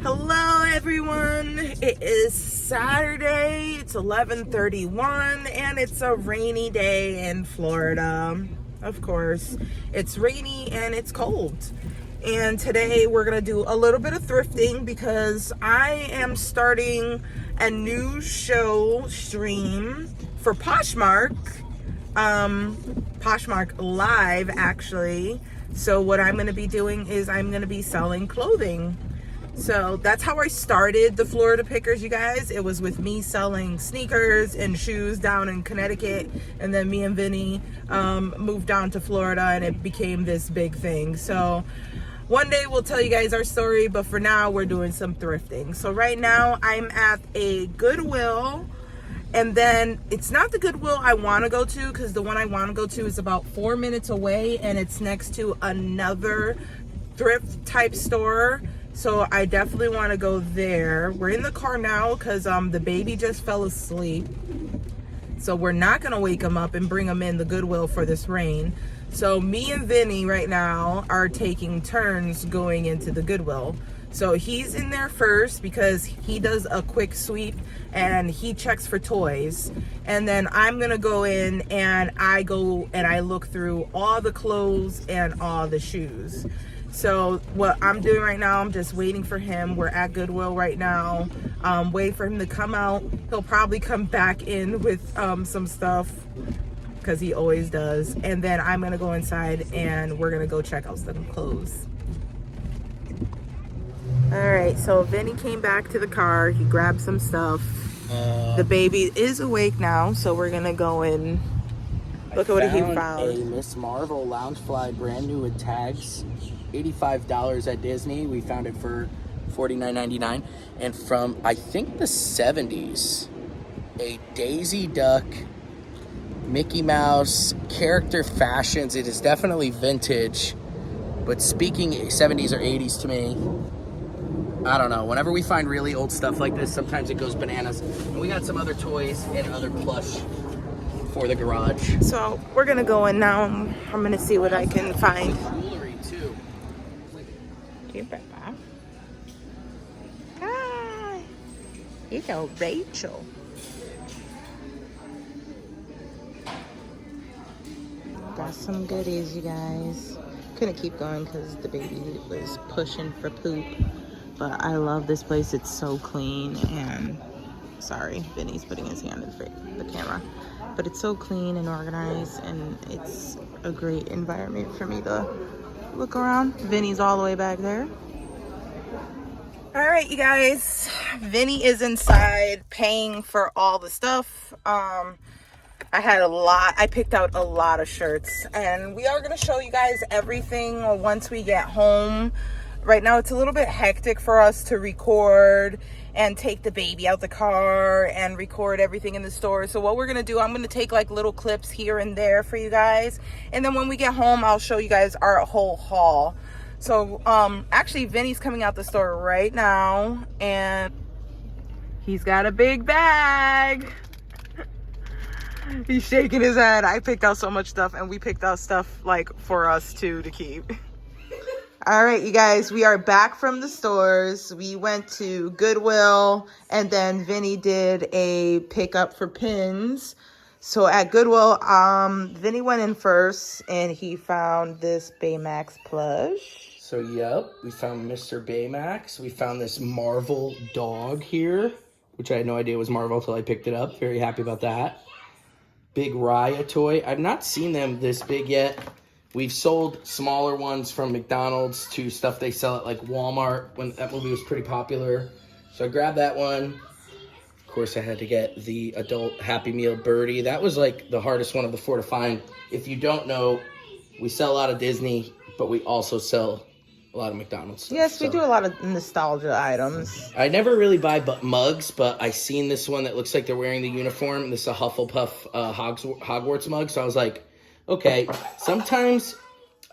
Hello everyone, it is Saturday, it's 11:31 and it's a rainy day in Florida. Of course, it's rainy and it's cold. And today we're gonna do a little bit of thrifting because I am starting a new show stream for Poshmark. Poshmark Live actually. So what I'm gonna be doing is I'm gonna be selling clothing. So that's how I started the Florida Pickers, you guys. It was with me selling sneakers and shoes down in Connecticut, and then me and Vinny moved down to Florida and it became this big thing. So one day we'll tell you guys our story, but for now we're doing some thrifting. So right now I'm at a Goodwill, and then it's not the Goodwill I want to go to because the one I want to go to is about 4 minutes away and it's next to another thrift type store. So I definitely want to go there. We're in the car now because the baby just fell asleep. So we're not going to wake him up and bring him in the Goodwill for this rain. So me and Vinny right now are taking turns going into the Goodwill. So he's in there first because he does a quick sweep and he checks for toys. And then I'm going to go in and I look through all the clothes and all the shoes. So what I'm doing right now, I'm just waiting for him. We're at Goodwill right now, waiting for him to come out. He'll probably come back in with some stuff because he always does. And then I'm gonna go inside and we're gonna go check out some clothes. All right, so Vinny came back to the car. He grabbed some stuff. The baby is awake now, so we're gonna go in. Look at what he found. A Miss Marvel Loungefly, brand new with tags. $85 at Disney. We found it for $49.99. And from, I think, the 70s, a Daisy Duck, Mickey Mouse, character fashions. It is definitely vintage. But speaking 70s or 80s to me, I don't know. Whenever we find really old stuff like this, sometimes it goes bananas. And we got some other toys and other plush for the garage. So we're gonna go in now. I'm gonna see what I can find. Jewelry too. Hi. Hello, Rachel. Got some goodies, you guys. Couldn't keep going because the baby was pushing for poop. But I love this place. It's so clean and sorry, Vinny's putting his hand in the camera. But it's so clean and organized and it's a great environment for me to look around. Vinny's all the way back there. All right, you guys, Vinny is inside paying for all the stuff. I picked out a lot of shirts and we are gonna show you guys everything once we get home. Right now it's a little bit hectic for us to record and take the baby out the car and record everything in the store. So what we're gonna do, I'm gonna take like little clips here and there for you guys. And then when we get home, I'll show you guys our whole haul. So actually Vinny's coming out the store right now and he's got a big bag. He's shaking his head. I picked out so much stuff and we picked out stuff like for us too to keep. All right, you guys, we are back from the stores. We went to Goodwill and then Vinny did a pickup for pins. So at Goodwill, Vinny went in first and he found this Baymax plush. So, yep, we found Mr. Baymax. We found this Marvel dog here, which I had no idea was Marvel until I picked it up. Very happy about that. Big Raya toy. I've not seen them this big yet. We've sold smaller ones from McDonald's to stuff they sell at like Walmart when that movie was pretty popular. So I grabbed that one. Of course, I had to get the adult Happy Meal Birdie. That was like the hardest one of the four to find. If you don't know, we sell a lot of Disney, but we also sell a lot of McDonald's stuff. Yes, we do a lot of nostalgia items. I never really buy mugs, but I seen this one that looks like they're wearing the uniform. This is a Hufflepuff Hogwarts mug. So I was like, okay, sometimes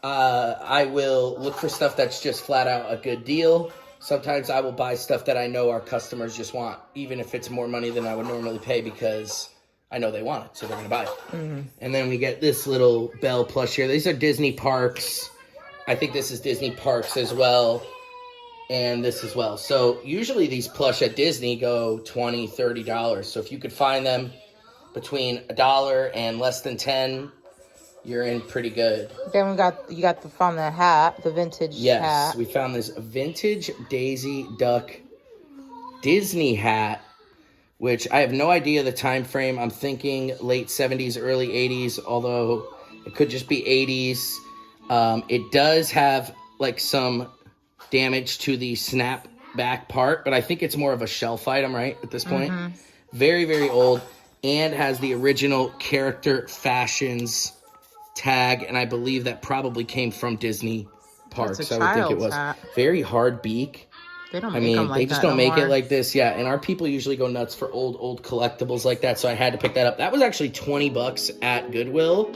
I will look for stuff that's just flat out a good deal. Sometimes I will buy stuff that I know our customers just want, even if it's more money than I would normally pay because I know they want it, so they're going to buy it. Mm-hmm. And then we get this little Belle plush here. These are Disney Parks. I think this is Disney Parks as well. and this as well. So usually these plush at Disney go $20, $30. So if you could find them between $1 and less than 10, you're in pretty good. Then you found the hat, the vintage hat. Yes, we found this vintage Daisy Duck Disney hat, which I have no idea the time frame. I'm thinking late 70s, early 80s, although it could just be 80s. It does have like some damage to the snap back part, but I think it's more of a shelf item, right, at this point. Very, very old, and has the original Character Fashions tag, and I believe that probably came from Disney Parks. I would think it was. Hat. Very hard beak. They don't make them like they just that don't make more. it like this. Yeah, and our people usually go nuts for old collectibles like that, so I had to pick that up. That was actually $20 at Goodwill,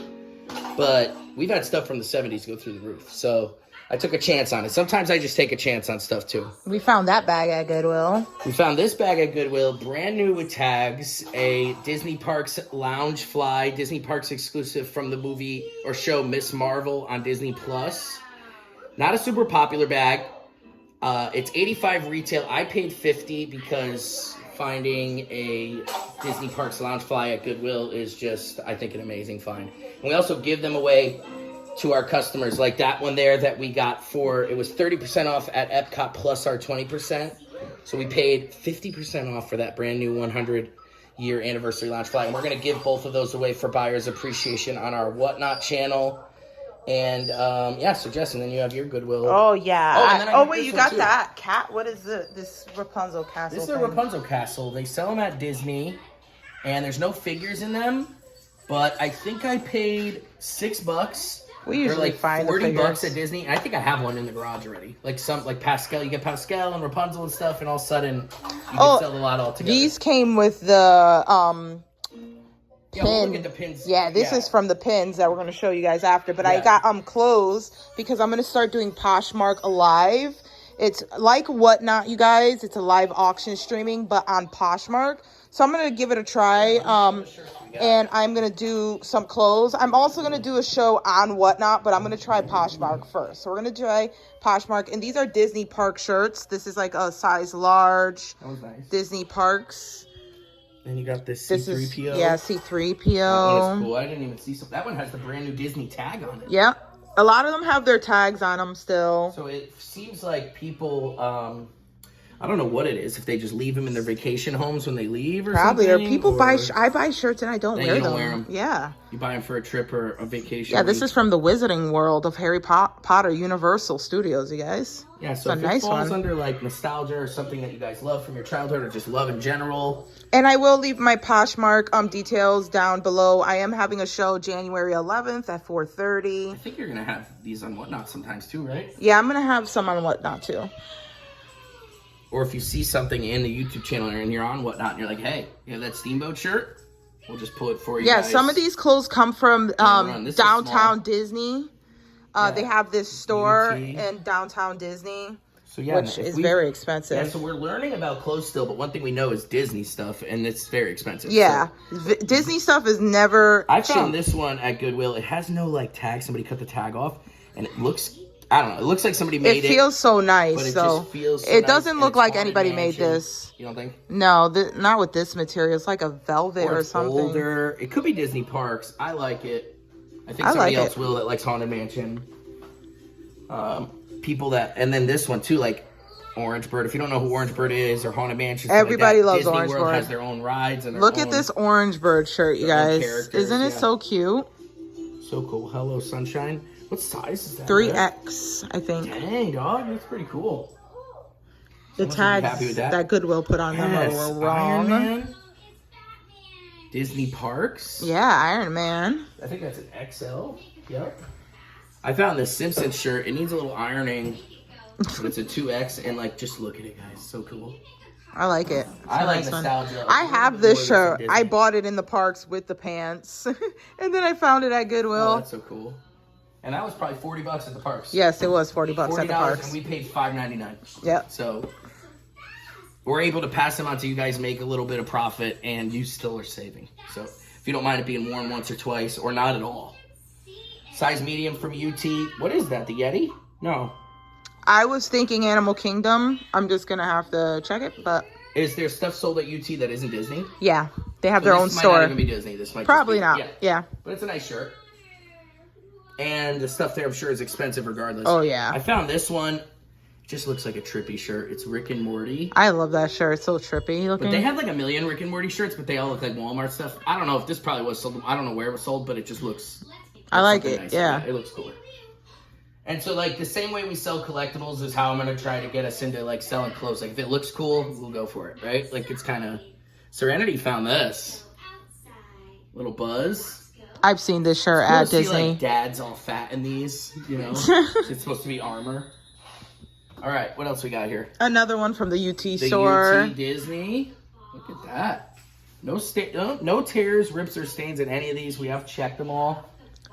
but we've had stuff from the 70s go through the roof, so I took a chance on it. Sometimes I just take a chance on stuff, too. We found that bag at Goodwill. We found this bag at Goodwill, brand new with tags, a Disney Parks Lounge Fly, Disney Parks exclusive from the movie or show Miss Marvel on Disney+. Not a super popular bag. It's $85 retail. I paid $50 because finding a Disney Parks Lounge Fly at Goodwill is just, I think, an amazing find. And we also give them away to our customers, like that one there that we got it was 30% off at Epcot plus our 20%. So we paid 50% off for that brand new 100-year anniversary Lounge Fly. And we're going to give both of those away for buyer's appreciation on our Whatnot channel. And so Jess, and then you have your Goodwill. Oh yeah. Wait, you got that cat? What is this Rapunzel castle? This is a Rapunzel castle. They sell them at Disney, and there's no figures in them. But I think I paid $6. We usually find $40 at Disney. And I think I have one in the garage already. Like Pascal, you get Pascal and Rapunzel and stuff, and all of a sudden you can sell the lot all together. These came with the Yeah, we'll look at the pins. Yeah, this is from the pins that we're going to show you guys after. But I got clothes because I'm going to start doing Poshmark Alive. It's like Whatnot, you guys. It's a live auction streaming, but on Poshmark. So I'm going to give it a try. And I'm going to do some clothes. I'm also going to do a show on Whatnot, but I'm going to try Poshmark first. So we're going to try Poshmark. And these are Disney Park shirts. This is like a size large. That was nice. Disney Parks. Then you got this C-3PO. Yeah, C-3PO. That one is cool. I didn't even see some. That one has the brand new Disney tag on it. Yeah. A lot of them have their tags on them still. So it seems like people, I don't know what it is. If they just leave them in their vacation homes when they leave or Probably. something. Or people I buy shirts and I don't wear them. You don't wear them. Yeah. You buy them for a trip or a vacation. Yeah, this is from the Wizarding World of Harry Potter Universal Studios, you guys. Yeah, so if it falls under like nostalgia or something that you guys love from your childhood or just love in general. And I will leave my Poshmark details down below. I am having a show January 11th at 4:30. I think you're going to have these on Whatnot sometimes too, right? Yeah, I'm going to have some on Whatnot too. Or if you see something in the YouTube channel and you're on Whatnot and you're like, hey, you have that Steamboat shirt? We'll just pull it for you guys. Some of these clothes come from downtown Disney. They have this store in downtown Disney, which is very expensive. Yeah, so we're learning about clothes still, but one thing we know is Disney stuff, and it's very expensive. Yeah, so. Disney stuff is never I found this one at Goodwill. It has no, like, tag. Somebody cut the tag off, and it looks... I don't know. It looks like somebody made it. It feels so nice. But it just feels so it doesn't nice, look like anybody made this. You don't think? No, not with this material. It's like a velvet or something. Older. It could be Disney Parks. I like it. I think somebody else will that likes Haunted Mansion. People that... And then this one, too, like Orange Bird. If you don't know who Orange Bird is or Haunted Mansion... Everybody loves Disney Orange World Bird. has their own rides. And Look at this Orange Bird shirt, you guys. Isn't it so cute? So cool. Hello, Sunshine. What size is that? 3X, I think. Dang, dog. That's pretty cool. The tags that Goodwill put on them were wrong. Iron Man. Disney Parks. Yeah, Iron Man. I think that's an XL. Yep. I found this Simpsons shirt. It needs a little ironing. But it's a 2X. And, like, just look at it, guys. So cool. I like it. I like nostalgia. I have this shirt. I bought it in the parks with the pants. And then I found it at Goodwill. Oh, that's so cool. And that was probably $40 at the parks. Yes, it was $40 at the parks. And we paid $5.99. Yep. So we're able to pass them on to you guys, make a little bit of profit, and you still are saving. So if you don't mind it being worn once or twice, or not at all. Size medium from UT. What is that? The Yeti? No. I was thinking Animal Kingdom. I'm just gonna have to check it, but Is there stuff sold at UT that isn't Disney? yeah, they have their own This might store. not even be Disney. This might Probably just be, not. Yeah. But it's a nice shirt. And the stuff there, I'm sure, is expensive regardless. Oh yeah. I found this one. Just looks like a trippy shirt. It's Rick and Morty. I love that shirt. It's so trippy looking. But they have like a million Rick and Morty shirts, but they all look like Walmart stuff. I don't know if this probably was sold. I don't know where it was sold, but it just looks. I like it. Nice. Yeah. It looks cooler. And so, like, the same way we sell collectibles is how I'm going to try to get us into, like, selling clothes. Like, if it looks cool, we'll go for it, right? Like, it's kind of... Serenity found this. Little Buzz. I've seen this shirt at See, Disney. like, dads all fat in these, you know? It's supposed to be armor. All right, what else we got here? Another one from the UT The store. UT Disney. Look at that. No tears, rips, or stains in any of these. We have checked them all.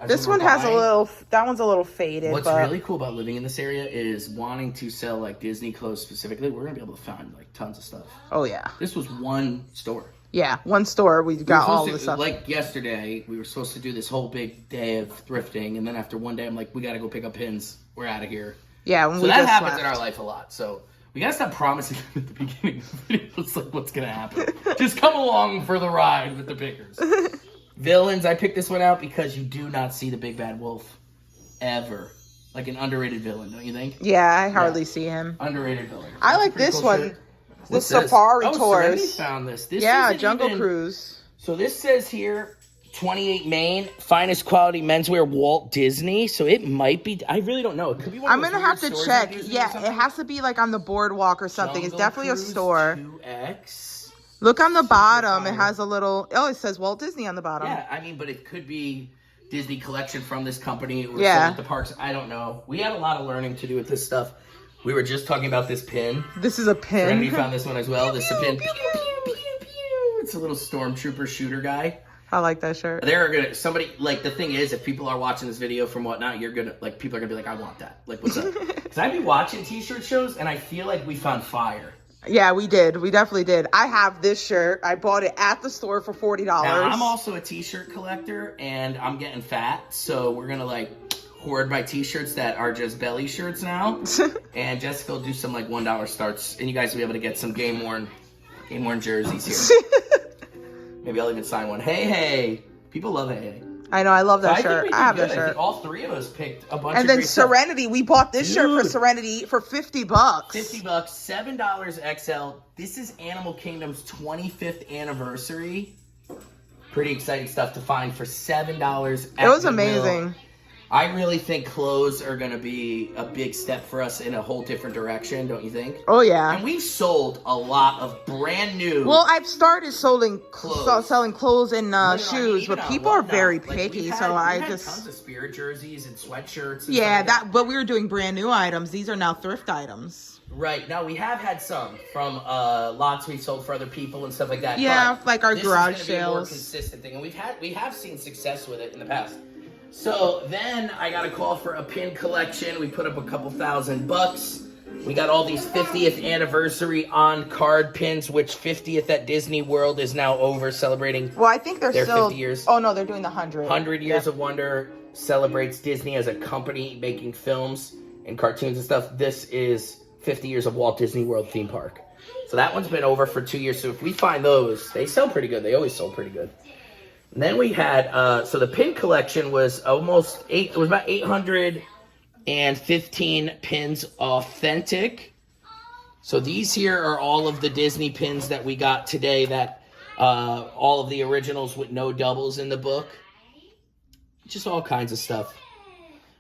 This one has a little, that one's a little faded. What's really cool about living in this area is wanting to sell like Disney clothes specifically. We're going to be able to find like tons of stuff. Oh, yeah. This was one store. Yeah, one store. We got all the stuff. Like yesterday, we were supposed to do this whole big day of thrifting. And then after one day, I'm like, we got to go pick up pins. We're out of here. Yeah, when so we that just happens left. in our life a lot. So we got to stop promising at the beginning of the videos like what's going to happen. Just come along for the ride with the pickers. Villains, I picked this one out because you do not see the big bad wolf ever. Like an underrated villain, don't you think? Yeah, I hardly see him. Underrated villain. I like this one. The Safari Tours. Serenity found this. Yeah, Jungle Cruise. So this says here, 28 Maine, finest quality menswear, Walt Disney. So it might be, I really don't know. It could be one I'm of those going to have weird to stores check. at Disney or Yeah, something. it has to be like on the boardwalk or something. Jungle It's definitely Cruise a store. 2X. Look on the bottom. It has a little, oh, it says Walt Disney on the bottom. Yeah, I mean, but it could be Disney collection from this company or Yeah. sold at the parks. I don't know. We had a lot of learning to do with this stuff. We were just talking about this pin. This is a pin. Serenity found this one as well. This is a pin. Pew, pew, pew, pew. It's a little stormtrooper shooter guy. I like that shirt. They're gonna, somebody, like, the thing is, if people are watching this video from whatnot, you're gonna, like, people are gonna be like, I want that. Like, what's up? Because I'd be watching t-shirt shows, and I feel like we found fire. Yeah, we did. We definitely did. I have this shirt. I bought it at the store for $40. Now, I'm also a t-shirt collector, and I'm getting fat, so we're gonna, like, hoard my t-shirts that are just belly shirts now. And Jessica will do some, like, $1 starts, and you guys will be able to get some game-worn jerseys here. Maybe I'll even sign one. Hey. People love Hey. I know. I love that So shirt. I have that shirt. I think all three of us picked a bunch And of then great stuff. Serenity. We bought this shirt for Dude. Serenity for $50. $50, $7 XL. This is Animal Kingdom's 25th anniversary. Pretty exciting stuff to find for $7. It was amazing. I really think clothes are going to be a big step for us in a whole different direction, don't you think? Oh, yeah. And we've sold a lot of brand new. Well, I've started selling Clothes. clothes and No, I mean, shoes, even but on people are Whatnot. very Like, picky, we've so had I just... tons of Spirit jerseys and sweatshirts. And Yeah, stuff like but we were doing brand new items. These are now thrift items. Right. Now, we have had some from lots we've sold for other people and stuff like that. Yeah, but like our this garage is gonna be a more sales. consistent thing. And we have seen success with it in the past. So then I got a call for a pin collection. We put up a couple $1,000. We got all these 50th anniversary on card pins, which 50th at Disney World is now over, celebrating Well, I think they're their still... 50 years. Oh, no, they're doing the 100. 100 Years of Wonder celebrates Disney as a company making films and cartoons and stuff. This is 50 years of Walt Disney World theme park. So that one's been over for 2 years. So if we find those, they sell pretty good. They always sold pretty good. And then we had, so the pin collection was about 815 pins authentic. So these here are all of the Disney pins that we got today, that all of the originals with no doubles in the book. Just all kinds of stuff.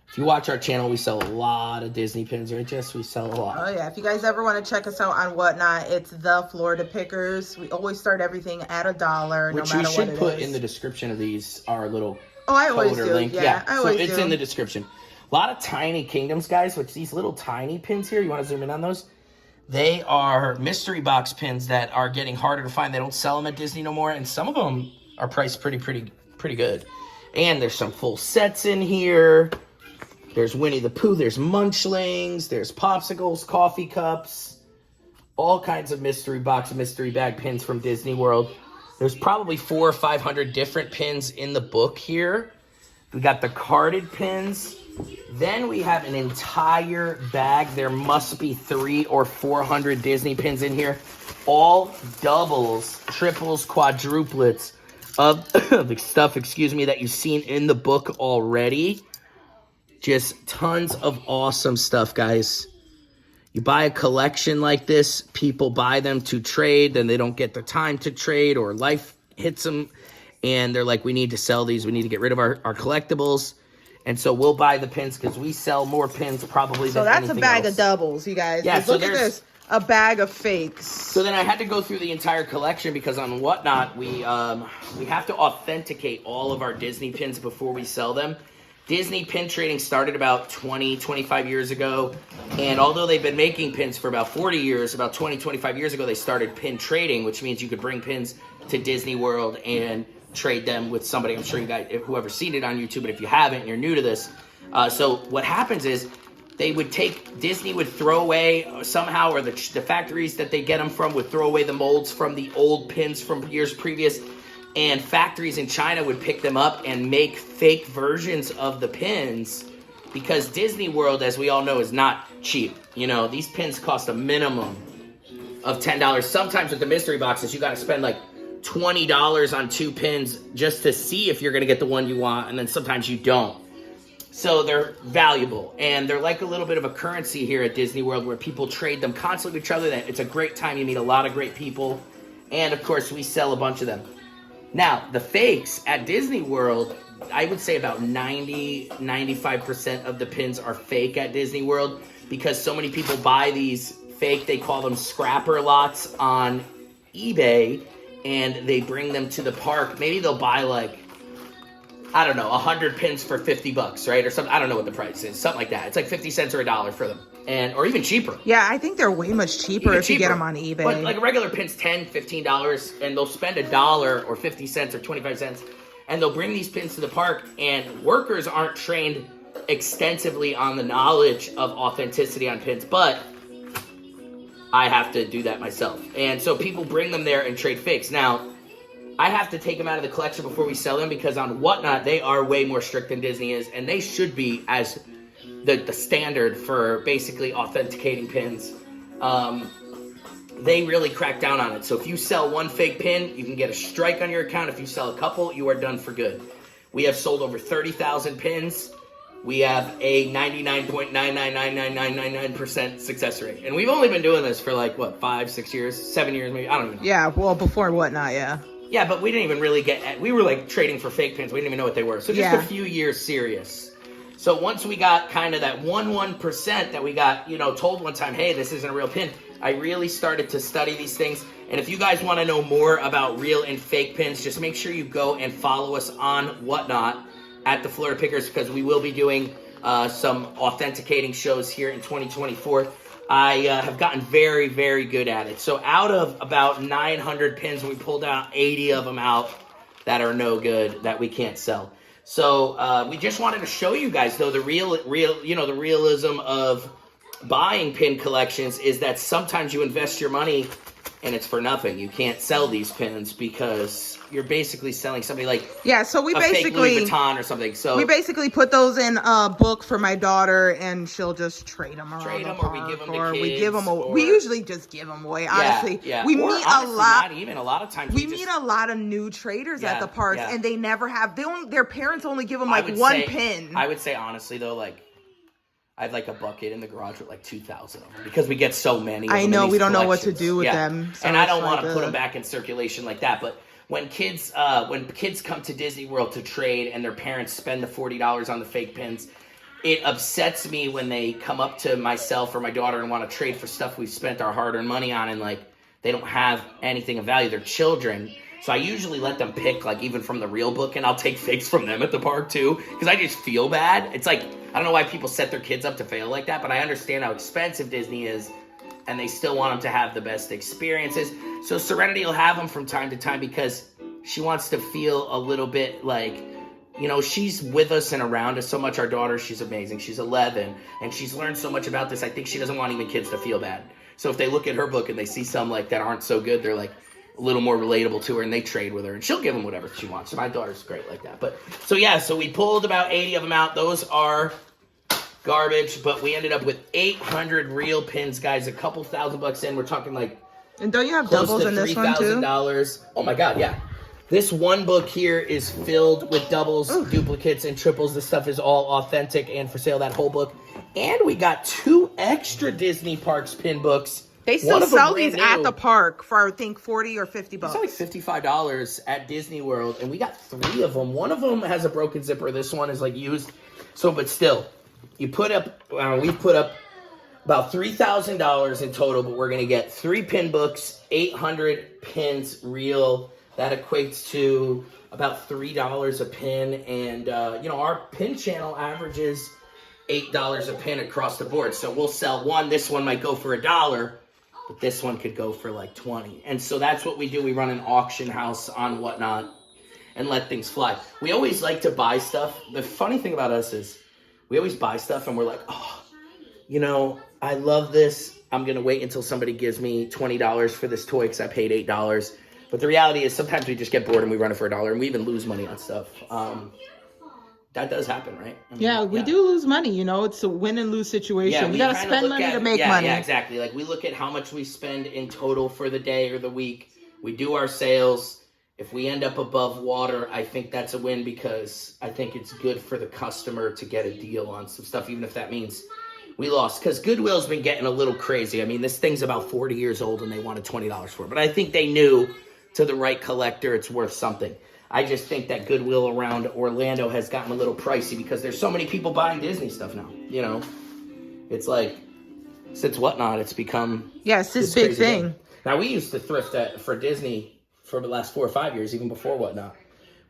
If you watch our channel, we sell a lot of Disney pins, right, Jess? We sell a lot. Oh, yeah. If you guys ever want to check us out on Whatnot, it's the Florida Pickers. We always start everything at $1, no matter what it is. Which we should put in the description of these, our little I always code or do. link. Yeah, I always so it's do. in the description. A lot of tiny kingdoms, guys, which these little tiny pins here, you want to zoom in on those? They are mystery box pins that are getting harder to find. They don't sell them at Disney no more, and some of them are priced pretty good. And there's some full sets in here. There's Winnie the Pooh, there's Munchlings, there's popsicles, coffee cups, all kinds of mystery box and mystery bag pins from Disney World. There's probably 400 or 500 different pins in the book here We got the carded pins. Then we have an entire bag. There must be 300 or 400 Disney pins in here. All doubles, triples, quadruplets of the stuff, that you've seen in the book already. Just tons of awesome stuff, guys. You buy a collection like this, people buy them to trade, then they don't get the time to trade, or life hits them, and they're like, we need to sell these, we need to get rid of our collectibles. And so we'll buy the pins because we sell more pins probably than anything else. So that's a bag of doubles, you guys. Yeah, so look at this. A bag of fakes. So then I had to go through the entire collection because on Whatnot, we have to authenticate all of our Disney pins before we sell them. Disney pin trading started about 25 years ago. And although they've been making pins for about 40 years, about 25 years ago, they started pin trading, which means you could bring pins to Disney World and trade them with somebody. I'm sure you guys, whoever's seen it on YouTube, but if you haven't and you're new to this. So what happens is Disney would throw away somehow, or the factories that they get them from would throw away the molds from the old pins from years previous. And factories in China would pick them up and make fake versions of the pins, because Disney World, as we all know, is not cheap. These pins cost a minimum of $10. Sometimes with the mystery boxes, you got to spend like $20 on 2 pins just to see if you're going to get the one you want, and then sometimes you don't. So they're valuable, and they're like a little bit of a currency here at Disney World where people trade them constantly with each other. It's a great time. You meet a lot of great people, and of course, we sell a bunch of them. Now, the fakes at Disney World, I would say about 90-95% of the pins are fake at Disney World, because so many people buy these fake, they call them scrapper lots on eBay, and they bring them to the park. Maybe they'll buy 100 pins for $50, right? Or something. I don't know what the price is. Something like that. It's like 50 cents or $1 for them. Or even cheaper. Yeah, I think they're way much cheaper if you get them on eBay. But like a regular pin's $10, $15, and they'll spend $1 or 50 cents or 25 cents, and they'll bring these pins to the park, and workers aren't trained extensively on the knowledge of authenticity on pins, but I have to do that myself. And so people bring them there and trade fakes. Now, I have to take them out of the collection before we sell them, because on Whatnot, they are way more strict than Disney is, and they should be as the standard for basically authenticating pins. They really crack down on it. So if you sell one fake pin, you can get a strike on your account. If you sell a couple, you are done for good. We have sold over 30,000 pins. We have a 99.9999999% success rate. And we've only been doing this for 5, 6 years, 7 years maybe, I don't even know. Yeah, well, before Whatnot, yeah. Yeah, but we didn't even really we were trading for fake pins. We didn't even know what they were. So just a few years serious. So once we got kind of that 1% that we got, told one time, hey, this isn't a real pin, I really started to study these things. And if you guys want to know more about real and fake pins, just make sure you go and follow us on Whatnot at the Florida Pickers, because we will be doing some authenticating shows here in 2024. I have gotten very, very good at it. So out of about 900 pins, we pulled out 80 of them out that are no good, that we can't sell. So we just wanted to show you guys, though, the realism of buying pin collections is that sometimes you invest your money and it's for nothing. You can't sell these pins because you're basically selling somebody so we basically fake Louis Vuitton or something. So we basically put those in a book for my daughter, and she'll just trade them around the park, or we give them to kids, we give them away. We usually just give them away. Honestly, we meet a lot. Not even a lot of times. We meet a lot of new traders at the parks, and they never have. Their parents only give them one pin. I would say honestly though, I have a bucket in the garage with 2,000 of them, because we get so many. I know, we don't know what to do with them. So and I don't want to put them back in circulation like that. But when kids come to Disney World to trade and their parents spend the $40 on the fake pins, it upsets me when they come up to myself or my daughter and want to trade for stuff we've spent our hard-earned money on, and they don't have anything of value. They're children. So I usually let them pick, even from the real book, and I'll take fakes from them at the park, too, because I just feel bad. It's I don't know why people set their kids up to fail like that, but I understand how expensive Disney is, and they still want them to have the best experiences. So Serenity will have them from time to time, because she wants to feel a little bit she's with us and around us so much. Our daughter, she's amazing. She's 11, and she's learned so much about this. I think she doesn't want even kids to feel bad. So if they look at her book and they see some that aren't so good, they're like, a little more relatable to her, and they trade with her, and she'll give them whatever she wants. So my daughter's great like that. But so yeah, so we pulled about 80 of them out. Those are garbage, but we ended up with 800 real pins, guys. A couple $1,000 in. We're talking like, and don't you have close doubles to in this one too? $3,000. Oh my God, yeah. This one book here is filled with doubles, duplicates, and triples. This stuff is all authentic and for sale, that whole book. And we got 2 extra Disney Parks pin books. They still sell these at the park for, I think, 40 or 50 bucks. It's like $55 at Disney World, and we got 3 of them. One of them has a broken zipper. This one is like used. So, but still, you put up, we've put up about $3,000 in total, but we're going to get 3 pin books, 800 pins real. That equates to about $3 a pin. And, you know, our pin channel averages $8 a pin across the board. So we'll sell one. This one might go for $1, but this one could go for like 20. And so that's what we do. We run an auction house on Whatnot and let things fly. We always like to buy stuff. The funny thing about us is we always buy stuff and we're like, oh, you know, I love this. I'm going to wait until somebody gives me $20 for this toy because I paid $8. But the reality is sometimes we just get bored and we run it for $1, and we even lose money on stuff. That does happen, right? I mean, we do lose money. You know, it's a win and lose situation. You got to spend money to make money. Yeah, exactly. Like we look at how much we spend in total for the day or the week. We do our sales. If we end up above water, I think that's a win because I think it's good for the customer to get a deal on some stuff, even if that means we lost. Because Goodwill's been getting a little crazy. I mean, this thing's about 40 years old and they wanted $20 for it. But I think they knew to the right collector it's worth something. I just think that Goodwill around Orlando has gotten a little pricey because there's so many people buying Disney stuff now. You know, it's like, since Whatnot, it's become it's this big thing. Now, we used to thrift for Disney for the last 4 or 5 years, even before Whatnot.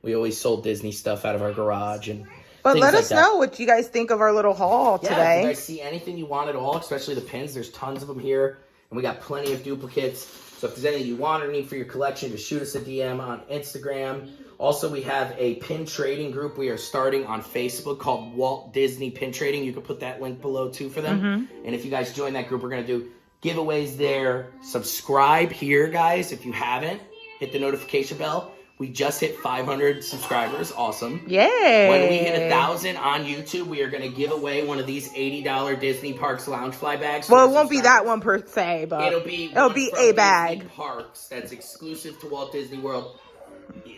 We always sold Disney stuff out of our garage and But let us know what you guys think of our little haul today. If you guys see anything you want at all, especially the pins, there's tons of them here. And we got plenty of duplicates. So if there's anything you want or need for your collection, just shoot us a DM on Instagram. Also, we have a pin trading group we are starting on Facebook called Walt Disney Pin Trading. You can put that link below too for them. And if you guys join that group, we're going to do giveaways there. Subscribe here, guys, if you haven't. Hit the notification bell. We just hit 500 subscribers. Awesome. Yay. When we hit 1,000 on YouTube, we are going to give away one of these $80 Disney Parks Loungefly bags. Well, it won't be that one per se, but it'll be a bag. Disney Parks that's exclusive to Walt Disney World.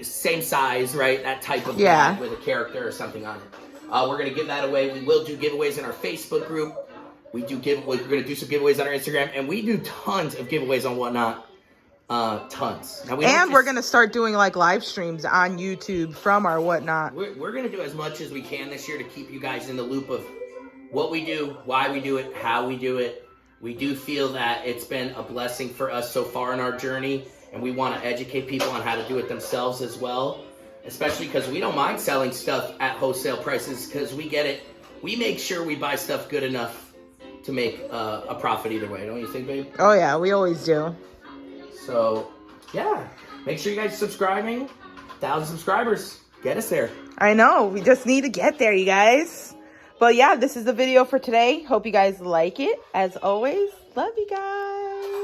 Same size, right? That type of bag with a character or something on it. We're going to give that away. We will do giveaways in our Facebook group. We're going to do some giveaways on our Instagram, and we do tons of giveaways on Whatnot. Tons. Now, we're going to start doing like live streams on YouTube from our Whatnot. We're going to do as much as we can this year to keep you guys in the loop of what we do, why we do it, how we do it. We do feel that it's been a blessing for us so far in our journey, and we want to educate people on how to do it themselves as well, especially because we don't mind selling stuff at wholesale prices because we get it. We make sure we buy stuff good enough to make a profit either way. Don't you think, babe? Oh, yeah. We always do. So, yeah, make sure you guys are subscribing. 1,000 subscribers. Get us there. I know. We just need to get there, you guys. But, yeah, this is the video for today. Hope you guys like it. As always, love you guys.